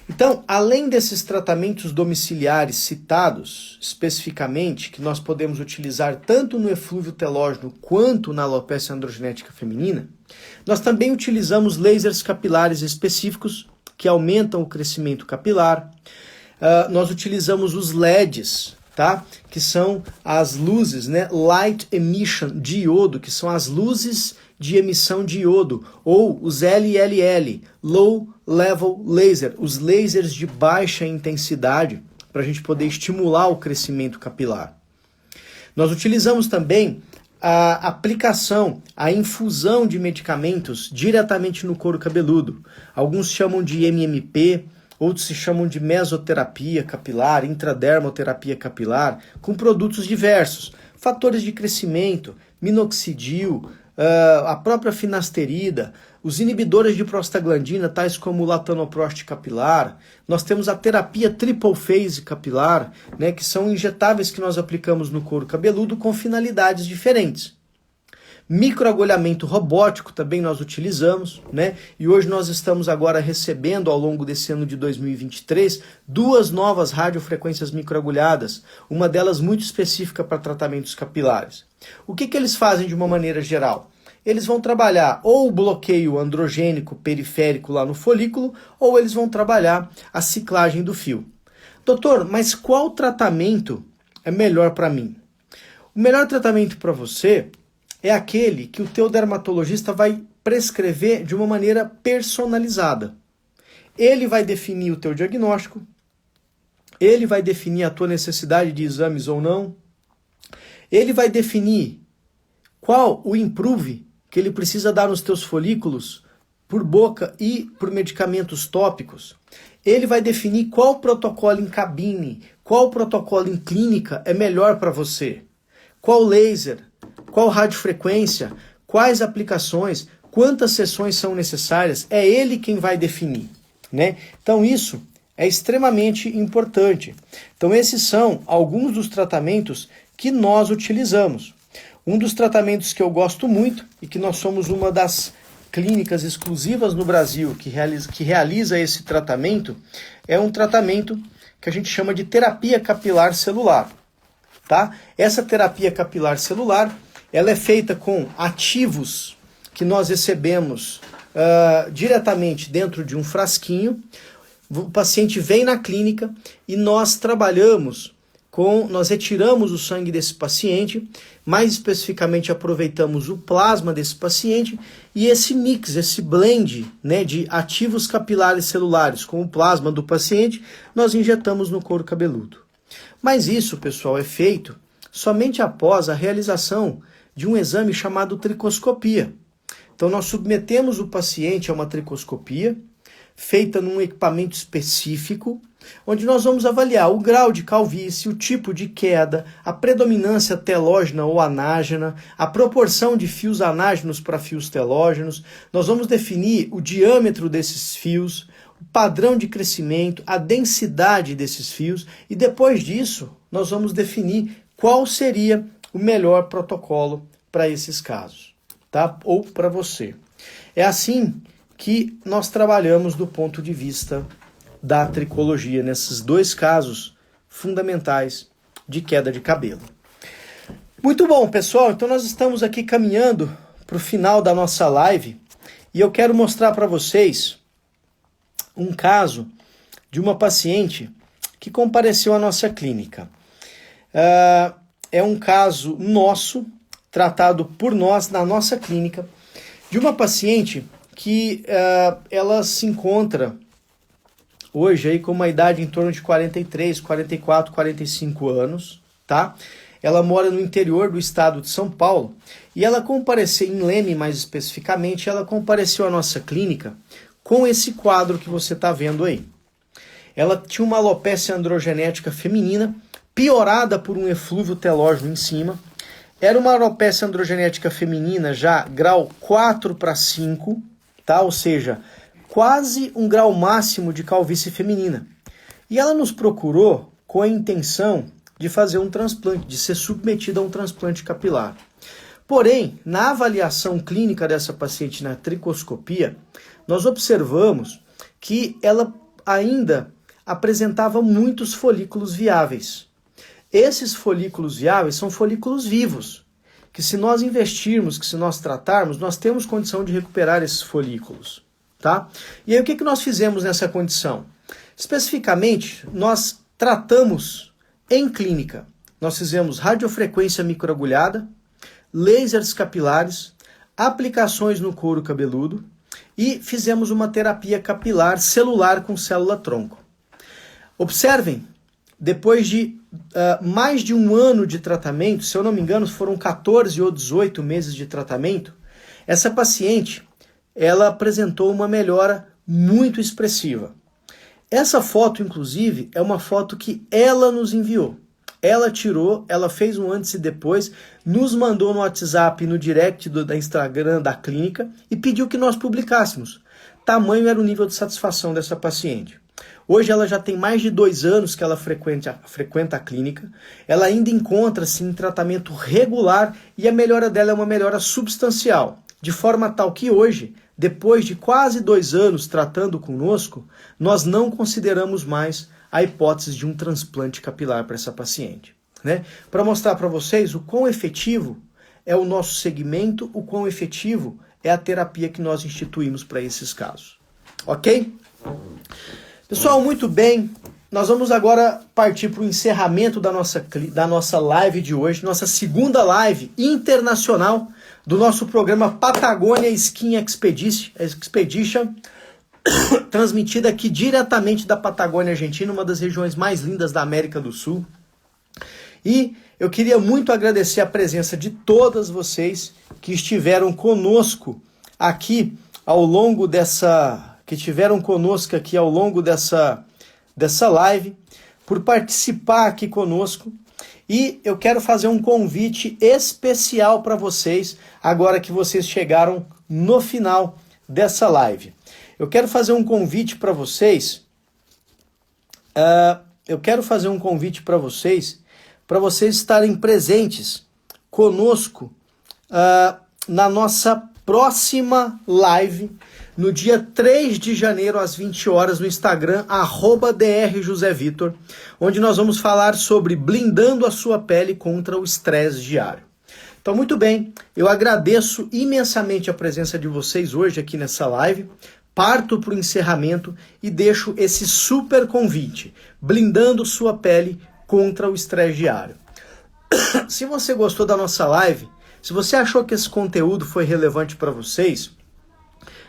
Então, além desses tratamentos domiciliares citados especificamente, que nós podemos utilizar tanto no eflúvio telógeno quanto na alopecia androgenética feminina, nós também utilizamos lasers capilares específicos que aumentam o crescimento capilar. Nós utilizamos os LEDs, tá? Que são as luzes, né? Light Emission Diodo, que são as luzes de emissão de iodo, ou os LLL, Low Level Laser, os lasers de baixa intensidade, para a gente poder estimular o crescimento capilar. Nós utilizamos também a aplicação, a infusão de medicamentos diretamente no couro cabeludo. Alguns chamam de MMP, outros se chamam de mesoterapia capilar, intradermoterapia capilar, com produtos diversos, fatores de crescimento, minoxidil, a própria finasterida, os inibidores de prostaglandina, tais como o latanoprost capilar. Nós temos a terapia triple phase capilar, né, que são injetáveis que nós aplicamos no couro cabeludo com finalidades diferentes. Microagulhamento robótico também nós utilizamos, né? E hoje nós estamos agora recebendo, ao longo desse ano de 2023, 2 novas radiofrequências microagulhadas, uma delas muito específica para tratamentos capilares. O que eles fazem de uma maneira geral? Eles vão trabalhar ou o bloqueio androgênico periférico lá no folículo, ou eles vão trabalhar a ciclagem do fio. Doutor, mas qual tratamento é melhor para mim? O melhor tratamento para você é aquele que o teu dermatologista vai prescrever de uma maneira personalizada. Ele vai definir o teu diagnóstico, ele vai definir a tua necessidade de exames ou não, ele vai definir qual o improve que ele precisa dar nos teus folículos por boca e por medicamentos tópicos. Ele vai definir qual protocolo em cabine, qual protocolo em clínica é melhor para você, qual laser, qual radiofrequência, quais aplicações, quantas sessões são necessárias, é ele quem vai definir, né? Então isso é extremamente importante. Então esses são alguns dos tratamentos que nós utilizamos. Um dos tratamentos que eu gosto muito e que nós somos uma das clínicas exclusivas no Brasil que realiza esse tratamento é um tratamento que a gente chama de terapia capilar celular, tá? Essa terapia capilar celular, ela é feita com ativos que nós recebemos diretamente dentro de um frasquinho. O paciente vem na clínica e nós trabalhamos nós retiramos o sangue desse paciente, mais especificamente aproveitamos o plasma desse paciente e esse mix, esse blend, né, de ativos capilares celulares com o plasma do paciente, nós injetamos no couro cabeludo. Mas isso, pessoal, é feito somente após a realização de um exame chamado tricoscopia. Então nós submetemos o paciente a uma tricoscopia, feita num equipamento específico, onde nós vamos avaliar o grau de calvície, o tipo de queda, a predominância telógena ou anágena, a proporção de fios anágenos para fios telógenos. Nós vamos definir o diâmetro desses fios, o padrão de crescimento, a densidade desses fios e depois disso nós vamos definir qual seria o melhor protocolo para esses casos, tá? Ou para você. É assim que nós trabalhamos do ponto de vista da tricologia, nesses dois casos fundamentais de queda de cabelo. Muito bom, pessoal, então nós estamos aqui caminhando para o final da nossa live e eu quero mostrar para vocês um caso de uma paciente que compareceu à nossa clínica. É um caso nosso, tratado por nós na nossa clínica, de uma paciente que ela se encontra hoje aí com uma idade em torno de 43, 44, 45 anos, tá? Ela mora no interior do estado de São Paulo e ela compareceu, em Leme mais especificamente, ela compareceu à nossa clínica com esse quadro que você está vendo aí. Ela tinha uma alopecia androgenética feminina, piorada por um eflúvio telógeno em cima. Era uma alopecia androgenética feminina já grau 4 para 5, tá? Ou seja, quase um grau máximo de calvície feminina. E ela nos procurou com a intenção de fazer um transplante, de ser submetida a um transplante capilar. Porém, na avaliação clínica dessa paciente na tricoscopia, nós observamos que ela ainda apresentava muitos folículos viáveis. Esses folículos viáveis são folículos vivos, que se nós investirmos, que se nós tratarmos, nós temos condição de recuperar esses folículos. Tá? E aí o que nós fizemos nessa condição? Especificamente, nós tratamos em clínica. Nós fizemos radiofrequência microagulhada, lasers capilares, aplicações no couro cabeludo e fizemos uma terapia capilar celular com célula-tronco. Observem, depois de mais de um ano de tratamento, se eu não me engano foram 14 ou 18 meses de tratamento, essa paciente ela apresentou uma melhora muito expressiva. Essa foto, inclusive, é uma foto que ela nos enviou. Ela tirou, ela fez um antes e depois, nos mandou no WhatsApp, no direct da Instagram da clínica e pediu que nós publicássemos. Tamanho era o nível de satisfação dessa paciente. Hoje ela já tem mais de 2 anos que ela frequenta a clínica. Ela ainda encontra-se em tratamento regular e a melhora dela é uma melhora substancial. De forma tal que hoje, depois de quase 2 anos tratando conosco, nós não consideramos mais a hipótese de um transplante capilar para essa paciente, né? Para mostrar para vocês o quão efetivo é o nosso segmento, o quão efetivo é a terapia que nós instituímos para esses casos. Ok? Pessoal, muito bem. Nós vamos agora partir para o encerramento da nossa live de hoje, nossa segunda live internacional do nosso programa Patagônia Skin Expedition, transmitida aqui diretamente da Patagônia Argentina, uma das regiões mais lindas da América do Sul. E eu queria muito agradecer a presença de todas vocês que estiveram conosco aqui ao longo dessa live, por participar aqui conosco. E eu quero fazer um convite especial para vocês, agora que vocês chegaram no final dessa live. Eu quero fazer um convite para vocês, para vocês estarem presentes conosco na nossa próxima live, no dia 3 de janeiro, às 20 horas, no Instagram, @drjosevitor, onde nós vamos falar sobre blindando a sua pele contra o estresse diário. Então, muito bem, eu agradeço imensamente a presença de vocês hoje aqui nessa live, parto para o encerramento e deixo esse super convite, blindando sua pele contra o estresse diário. Se você gostou da nossa live, se você achou que esse conteúdo foi relevante para vocês,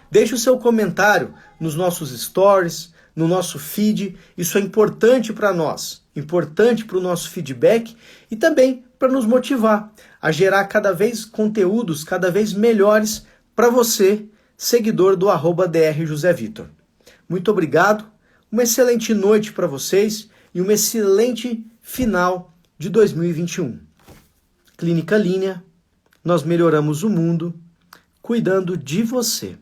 deixe o seu comentário nos nossos stories, no nosso feed. Isso é importante para nós, importante para o nosso feedback e também para nos motivar a gerar cada vez conteúdos cada vez melhores para você, seguidor do @Dr. José Vitor. Muito obrigado, uma excelente noite para vocês e um excelente final de 2021. Clínica Linea, nós melhoramos o mundo cuidando de você.